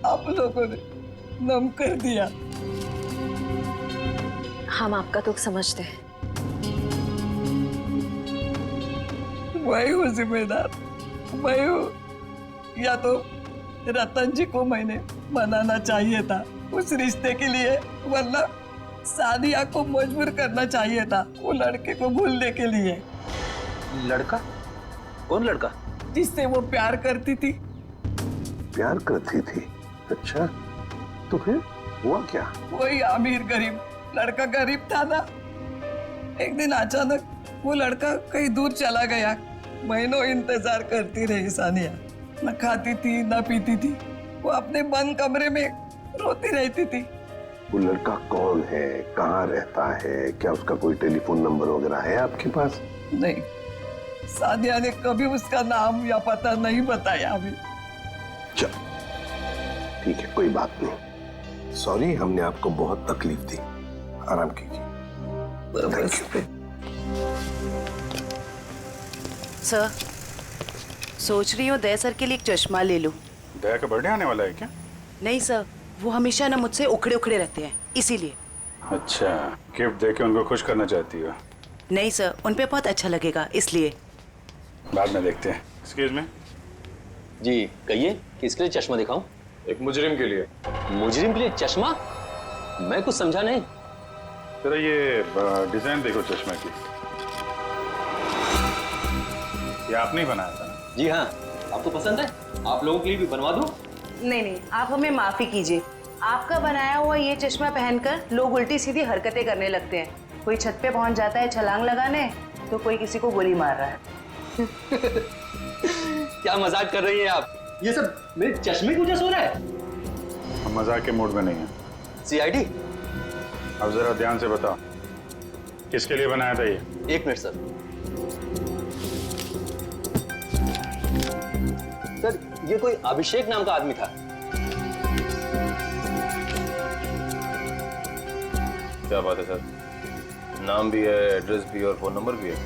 आप लोगों ने नम कर दिया। हम आपका दुख समझते हैं। मैं हूँ जिम्मेदार, मैं हूँ। या तो रतन जी को मैंने मनाना चाहिए था उस रिश्ते के लिए, वरना सानिया को मजबूर करना चाहिए था वो लड़के को भूलने के लिए। लड़का? कौन लड़का? जिससे वो प्यार करती थी। प्यार करती थी? अच्छा, तो फिर हुआ क्या? वही अमीर गरीब लड़का गरीब था ना। एक दिन अचानक वो लड़का कहीं दूर चला गया। महीनों इंतजार करती रही सानिया, न खाती थी न पीती थी। वो अपने बंद कमरे में रोती रहती थी। वो लड़का कौन है, कहाँ रहता है, क्या उसका कोई टेलीफोन नंबर वगैरह है आपके पास? नहीं, सानिया ने कभी उसका नाम या पता नहीं बताया अभी। चल ठीक है, कोई बात नहीं। सॉरी, हमने आपको बहुत तकलीफ दी। आराम कीजिए। सर, सोच रही हूँ दया सर के लिए एक चश्मा ले लूं। दया का बर्थडे आने वाला है क्या? नहीं सर, वो हमेशा ना मुझसे उखड़े उखड़े रहते हैं, इसीलिए। अच्छा, गिफ्ट देके उनको खुश करना चाहती हो? नहीं सर, उन पे बहुत अच्छा लगेगा, इसलिए। बाद में देखते हैं। एक्सक्यूज मी जी, कहिए किसके लिए चश्मा दिखाऊं? एक मुजरिम के लिए। मुजरिम के लिए चश्मा? मैं कुछ समझा नहीं। तेरा ये डिजाइन देखो चश्मे की, ये आपने ही बनाया था? जी हाँ। आपको पसंद है? आप लोगों के लिए भी बनवा दूं? नहीं नहीं, आप हमें माफी कीजिए। आपका बनाया हुआ ये चश्मा पहनकर लोग उल्टी सीधी हरकतें करने लगते हैं। कोई छत पे पहुंच जाता है छलांग लगाने, तो कोई किसी को गोली मार रहा है। क्या मजाक कर रही हैं आप? ये सब मेरे चश्मे की वजह से हो रहा है? हम मजाक के मूड में नहीं है। सीआईडी, अब जरा ध्यान से बताओ, किसके लिए बनाया था ये? एक मिनट सर। सर, ये कोई अभिषेक नाम का आदमी था। क्या बात है सर, नाम भी है, एड्रेस भी और फोन नंबर भी है।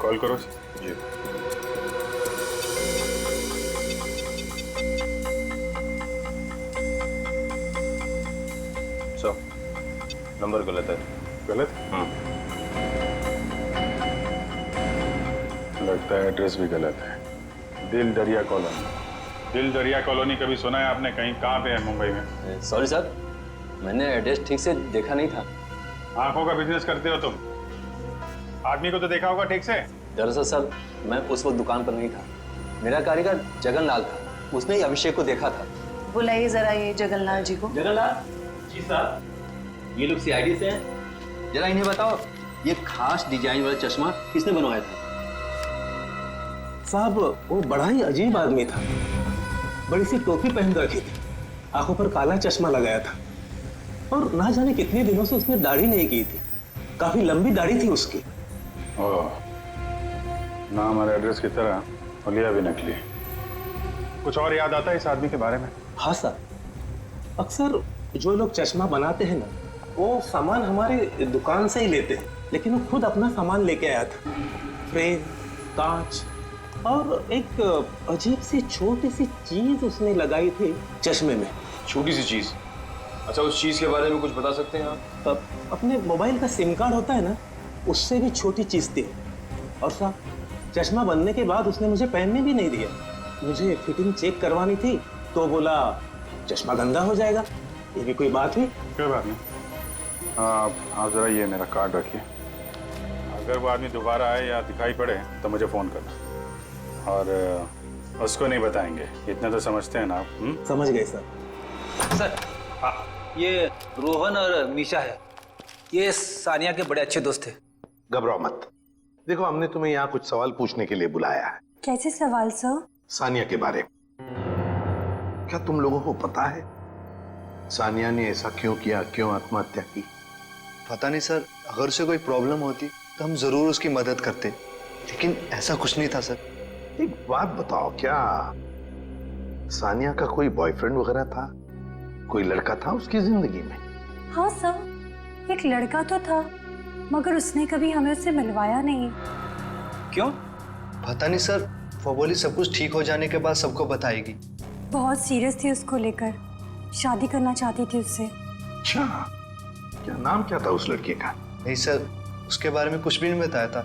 कॉल करो जी। सर, नंबर गलत है। गलत? लगता है एड्रेस भी गलत है। दिल दरिया कॉलोनी। दिल दरिया कॉलोनी कभी सुना है आपने? कहीं कहाँ पे है मुंबई में? सॉरी सर, मैंने एड्रेस ठीक से देखा नहीं था। आंखों का बिजनेस करते हो तुम? आदमी को तो देखा होगा ठीक से? दरअसल सर, मैं उस वक्त दुकान पर नहीं था। मेरा कारीगर जगनलाल था, उसने ही अभिषेक को देखा था। बुलाइए जरा ये जगनलाल जी को। जगनलाल जी साहब, ये लोग सीआईडी से हैं। जरा इन्हें बताओ, ये खास डिजाइन वाला चश्मा किसने बनवाया था? साहब, वो बड़ा ही अजीब आदमी था। बड़ी सी टोपी पहन रखी थी, आंखों पर काला चश्मा लगाया था। और ना जाने कितने दिनों से उसने दाढ़ी नहीं की थी। काफी लंबी दाढ़ी थी उसकी। ओह, नाम और एड्रेस की तरह हुलिया भी नकली। कुछ और याद आता है इस आदमी के बारे में? हाँ सर, अक्सर जो लोग चश्मा बनाते हैं ना, वो सामान हमारे दुकान से ही लेते हैं, लेकिन वो खुद अपना सामान लेके आया था। फ्रेम, कांच और एक अजीब सी छोटी सी चीज उसने लगाई थी चश्मे में। छोटी सी चीज? अच्छा, उस चीज के बारे में कुछ बता सकते हैं आप? अपने मोबाइल का सिम कार्ड होता है ना, उससे भी छोटी चीज थी। और साहब, चश्मा बनने के बाद उसने मुझे पहनने भी नहीं दिया। मुझे फिटिंग चेक करवानी थी तो बोला चश्मा गंदा हो जाएगा। ये भी कोई बात हुई? कोई बात नहीं। आप जरा ये मेरा कार्ड रखिए। अगर वो आदमी दोबारा आए या दिखाई पड़े तो मुझे फोन करना। और उसको नहीं बताएंगे, इतना तो समझते हैं ना आप? समझ गए सर। सर, हाँ, ये रोहन और मीशा है। ये सानिया के बड़े अच्छे दोस्त थे। घबराओ मत। देखो, हमने तुम्हें यहाँ कुछ सवाल पूछने के लिए बुलाया है। कैसे सवाल सर? सानिया के बारे में। क्या तुम लोगों को पता है सानिया ने ऐसा क्यों किया, क्यों आत्महत्या की? पता नहीं सर, अगर उसे कोई प्रॉब्लम होती तो हम जरूर उसकी मदद करते, लेकिन ऐसा कुछ नहीं था सर। एक बात बताओ, क्या सानिया का कोई बॉयफ्रेंड वगैरह था? कोई लड़का था उसकी जिंदगी में? हाँ सर, एक लड़का तो था, मगर उसने कभी हमें उससे मिलवाया नहीं। क्यों? पता नहीं सर, वो बोली सब कुछ ठीक हो जाने के बाद सबको बताएगी। बहुत सीरियस थी उसको लेकर, शादी करना चाहती थी उससे। अच्छा, क्या नाम क्या था उस लड़के का? नहीं सर, उसके बारे में कुछ भी नहीं बताया था।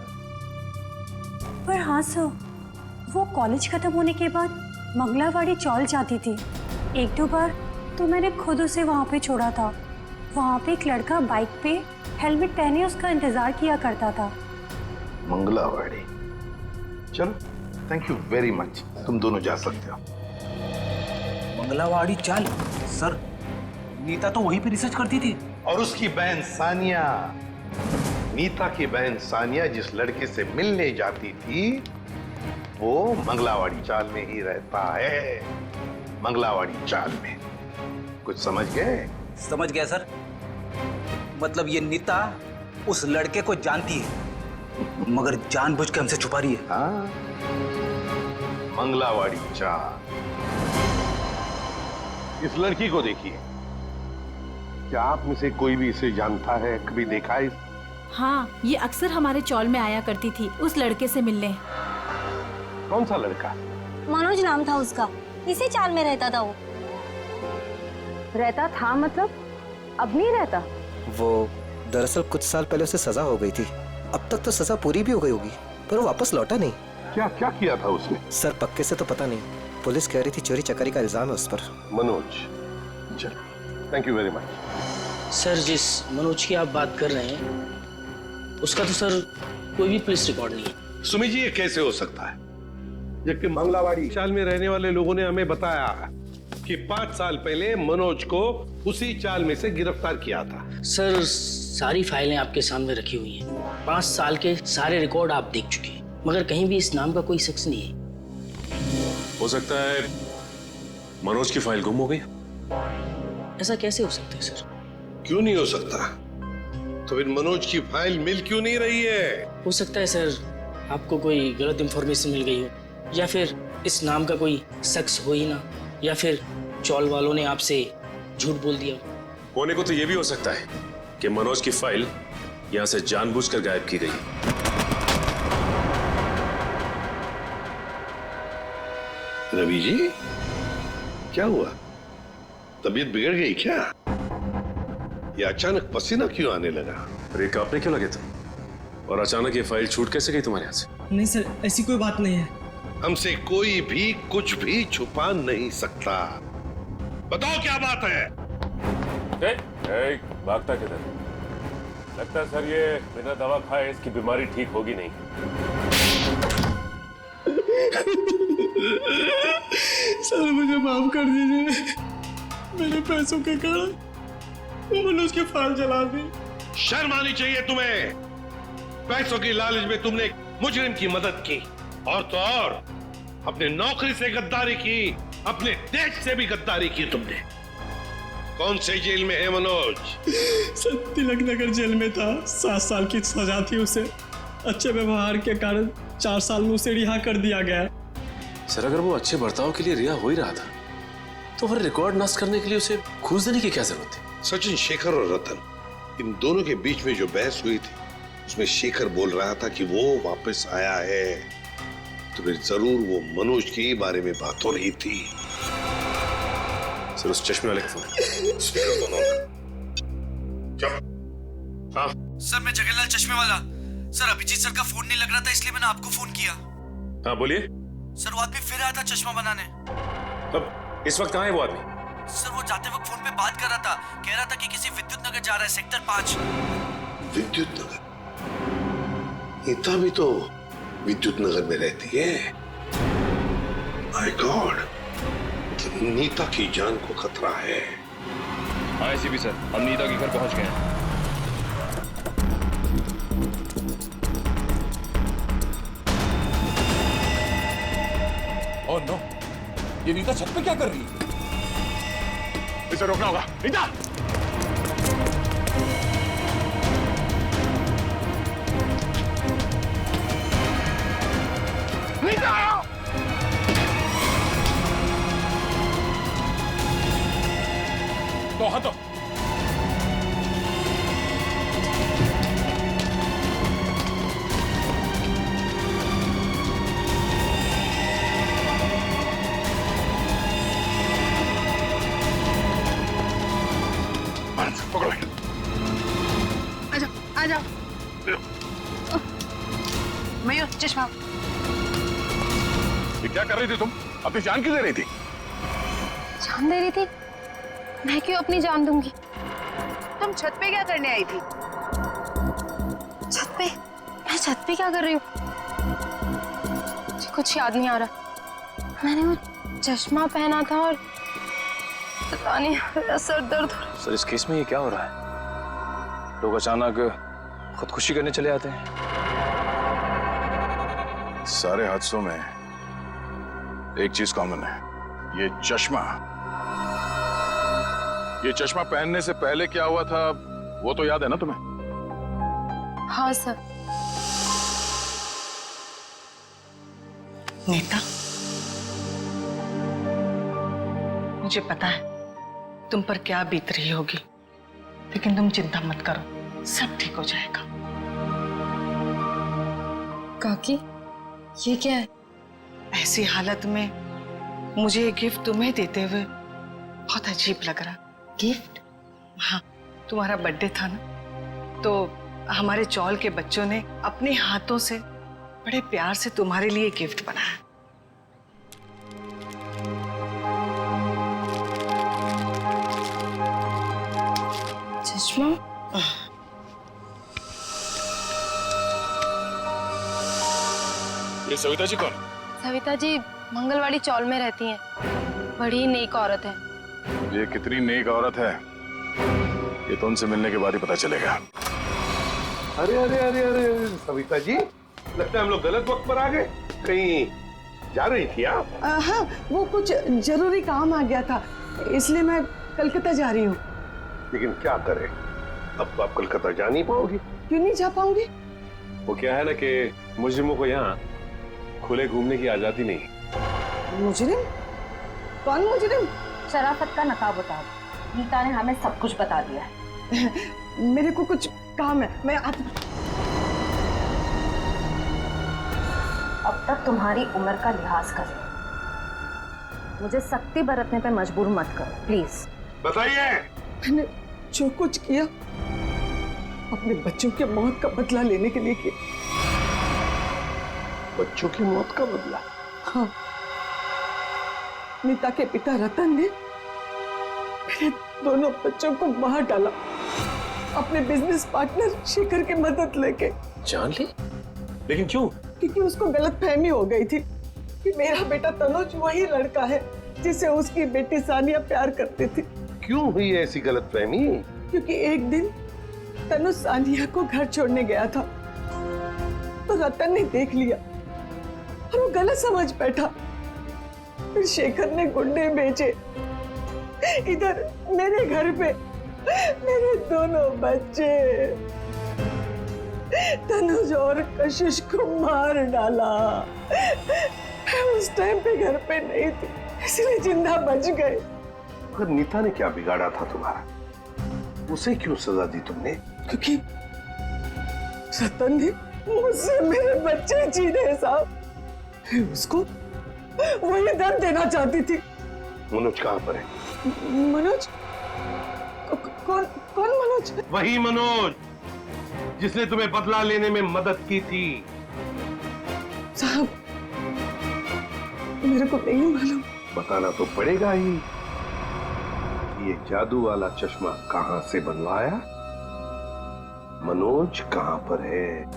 पर हाँ सर, वो कॉलेज खत्म होने के बाद मंगलावाड़ी चौल जाती थी। एक दो बार तो मैंने खुद उसे वहाँ पे छोड़ा था। वहाँ पे एक लड़का बाइक पे हेलमेट पहने उसका इंतजार किया करता था। मंगलावाड़ी, चलो, थैंक यू वेरी मच, तुम दोनों जा सकते हो। मंगलावाड़ी चाल? सर, नीता तो वहीं पे रिसर्च करती थी। और उसकी बहन सानिया, नीता की बहन सानिया जिस लड़के से मिलने जाती थी वो मंगलावाड़ी चाल में ही रहता है। मंगलावाड़ी चाल में। कुछ समझ गए? समझ गया सर। मतलब ये नीता उस लड़के को जानती है, मगर जानबूझ के हमसे छुपा रही है। हाँ, मंगलावाड़ी चाल। इस लड़की को देखिए, क्या आप में से कोई भी इसे जानता है, कभी देखा है? हाँ, ये अक्सर हमारे चौल में आया करती थी उस लड़के से मिलने। कौन सा लड़का? मनोज नाम था उसका, इसी चाल में रहता था वो। रहता था मतलब अब नहीं रहता? वो दरअसल कुछ साल पहले उसे सजा हो गई थी। अब तक तो सजा पूरी भी हो गई होगी, पर वो वापस लौटा नहीं। क्या क्या किया था उसने? सर, पक्के से तो पता नहीं। पुलिस कह रही थी चोरी चकारी का इल्जाम है उस पर। मनोज, चल, thank you very much. Sir, जिस मनोज की आप बात कर रहे हैं उसका तो सर कोई भी पुलिस रिकॉर्ड नहीं है। सुमी जी, ये कैसे हो सकता है, जबकि मंगलावाड़ी चाल में रहने वाले लोगों ने हमें बताया कि 5 साल पहले मनोज को उसी चाल में से गिरफ्तार किया था। सर, सारी फाइलें आपके सामने रखी हुई हैं। 5 साल के सारे रिकॉर्ड आप देख चुके हैं, मगर कहीं भी इस नाम का कोई शख्स नहीं है। हो सकता है मनोज की फाइल गुम हो गई। ऐसा कैसे हो सकता है सर? क्यों नहीं हो सकता? तो फिर मनोज की फाइल मिल क्यों नहीं रही है? हो सकता है सर आपको कोई गलत इंफॉर्मेशन मिल गई हो, या फिर इस नाम का कोई शख्स हो ही ना, या फिर चौल वालों ने आपसे झूठ बोल दिया। होने को तो ये भी हो सकता है कि मनोज की फाइल यहां से जानबूझकर गायब की गई। रवि जी, क्या हुआ? तबीयत बिगड़ गई क्या? ये अचानक पसीना क्यों आने लगा? अरे कांपने क्यों लगे तुम? और अचानक ये फाइल छूट कैसे गई तुम्हारे हाथ से? नहीं सर, ऐसी कोई बात नहीं है। हमसे कोई भी कुछ भी छुपा नहीं सकता। बताओ क्या बात है? भागता किधर? लगता है सर ये बिना दवा खाए इसकी बीमारी ठीक होगी नहीं। सर, मुझे माफ कर दीजिए। मेरे पैसों के कारण मैंने उसकी फाइल जला दी। शर्म आनी चाहिए तुम्हें। पैसों की लालच में तुमने मुजरिम की मदद की, और तो और अपने नौकरी से गद्दारी की, अपने देश से भी गद्दारी की तुमने। कौन से जेल में है मनोज? सर तिलक नगर जेल में था, 7 साल की सजा थी उसे। अच्छे व्यवहार के कारण 4 साल में उसे रिहा कर दिया गया। सर अगर वो अच्छे बर्ताव के लिए रिहा हो ही रहा था तो फिर रिकॉर्ड नष्ट करने के लिए उसे घूस देने की क्या जरूरत थी? सचिन, शेखर और रतन, इन दोनों के बीच में जो बहस हुई थी उसमें शेखर बोल रहा था कि वो वापस आया है, तो फिर जरूर वो मनोज के बारे में बात हो रही थी। सर उस चश्मे वाले का फोन। हाँ सर, मैं जगन्नाथ चश्मे वाला। सर अभिजीत सर का फोन नहीं लग रहा था, इसलिए मैंने आपको फोन किया। हाँ बोलिए। सर वो आदमी फिर आया था चश्मा बनाने। अब इस वक्त कहाँ है वो आदमी? सर वो जाते वक्त फोन पे बात कर रहा था, कह रहा था कि किसी विद्युत नगर जा रहा है, सेक्टर 5। विद्युत नगर? नीता भी तो विद्युत नगर में रहती है। माय गॉड, मतलब नीता की जान को खतरा है। हाँ एसीपी सर, हम नीता के घर पहुंच गए हैं। ओह नो, ये नीता छत पे क्या कर रही है? इसे रोकना होगा। नीता! नीता! तो हटो। पकड़ो। आ जाओ। मयूर, चश्मा। ये क्या कर रही थी तुम? अपनी जान क्यों दे रही थी? जान दे रही थी? मैं क्यों अपनी जान दूंगी? तुम छत पे क्या करने आई थी? छत पे? मैं छत पे क्या कर रही हूँ? मुझे कुछ याद नहीं आ रहा। मैंने वो चश्मा पहना था और पता नहीं, मेरा सर दर्द हो रहा है। सर इस केस में ये क्या हो रहा है? लोग अचानक खुदकुशी करने चले आते हैं। सारे हादसों में एक चीज कॉमन है, ये चश्मा। ये चश्मा पहनने से पहले क्या हुआ था वो तो याद है ना तुम्हें? हाँ सर। नीता, मुझे पता है तुम पर क्या बीत रही होगी, लेकिन तुम चिंता मत करो, सब ठीक हो जाएगा। काकी, ये क्या है? ऐसी हालत में मुझे ये गिफ्ट तुम्हें देते हुए बहुत अजीब लग रहा। गिफ्ट? हाँ, तुम्हारा बर्थडे था ना, तो हमारे चौल के बच्चों ने अपने हाथों से बड़े प्यार से तुम्हारे लिए गिफ्ट बनाया। चश्मा? ये सविता जी कौन? सविता जी मंगलवाड़ी चौल में रहती हैं। बड़ी नेक औरत है। ये कितनी नेक औरत है ये तो उनसे मिलने के बाद ही पता चलेगा। अरे अरे अरे अरे सविता जी, लगता है हम लोग गलत वक्त पर आ गए। कहीं जा रही थी आप? हाँ, वो कुछ जरूरी काम आ गया था, इसलिए मैं कलकत्ता जा रही हूँ। लेकिन क्या करें, अब तो आप कलकत्ता जा नहीं पाओगी। क्यों नहीं जा पाऊंगी? वो क्या है ना कि मुजरिमों को यहाँ खुले घूमने की आजादी नहीं। मुजरिम? कौन मुजरिम? शराफत का नकाब उतार। नीता ने हमें सब कुछ बता दिया है। मेरे को कुछ काम है, मैं अब तक तुम्हारी उम्र का लिहाज करें। मुझे सख्ती बरतने पे मजबूर मत करो प्लीज। बताइए। मैंने जो कुछ किया अपने बच्चों के मौत का बदला लेने के लिए किया। बच्चों की मौत का बदला? हाँ, नीता के पिता रतन ने मेरे दोनों बच्चों को मार डाला, अपने बिजनेस पार्टनर शेखर की मदद लेके। जान ली? लेकिन क्यों? क्योंकि उसको गलतफहमी हो गई थी कि मेरा बेटा तनुज वही लड़का है जिसे उसकी बेटी सानिया प्यार करती थी। क्यों हुई ऐसी गलतफहमी? क्योंकि एक दिन तनुज सानिया को घर छोड़ने गया था तो रतन ने देख लिया और वो गलत समझ बैठा। फिर शेखर ने गुंडे भेजे, इधर मेरे घर पे मेरे दोनों बच्चे तनुज और कशिश को मार डाला। मैं उस टाइम पे घर पे नहीं थी, इसलिए जिंदा बच गए। पर नीता ने क्या बिगाड़ा था तुम्हारा? उसे क्यों सजा दी तुमने? क्योंकि रतन ने मुझसे मेरे बच्चे छीने साहब। उसको वही दर्द देना चाहती थी। मनोज कहाँ पर है? मनोज? कौन मनोज? वही मनोज जिसने तुम्हें बदला लेने में मदद की थी। साहब मेरे को नहीं मालूम। बताना तो पड़ेगा ही। ये जादू वाला चश्मा कहां से बनवाया? मनोज कहां पर है?